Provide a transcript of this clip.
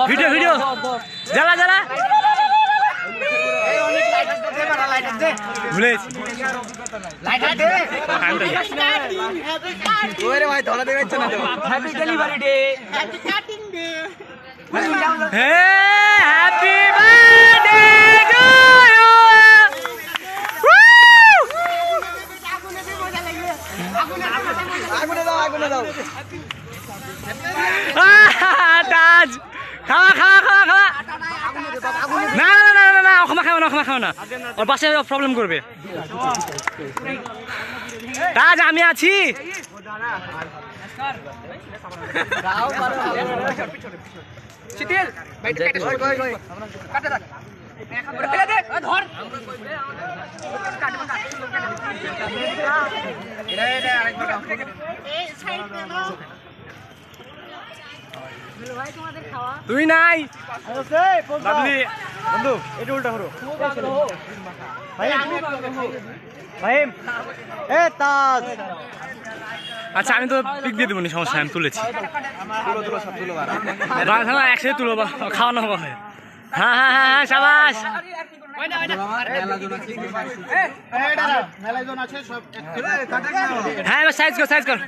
video video জ্বালা জ্বালা ভুলে ভাই ধরা দেবে না তো happy delivery day happy birthday to you আগুনে দাও তাজ খাওয়া খাওয়া খাওয়া খাওয়া না না না না না ক্ষমা খাও না ক্ষমা খাও না ওর পাশে প্রবলেম করবে তাজ আমি আছি শীতল ভাই কেটে কাটে রাখ ওরে ফেলে দে ধর এটা আরেকবার এই সাইড দে দাও ভাই তোমাদের খাওয়া তুই নাই বাবলি বন্ধু এটা উল্টা করো ভাই ভাই এ তাজ আচ্ছা আমি তো পিক দিয়ে দেবো নি সমস্যা আমি তুলেছি তুলো সব তুলো একসাথে তুলো খাওয়ানো হবে হ্যাঁ হ্যাঁ হ্যাঁ হ্যাঁ সাবাস মেলা জন আছে সব হ্যাঁ এবার সাইজ কর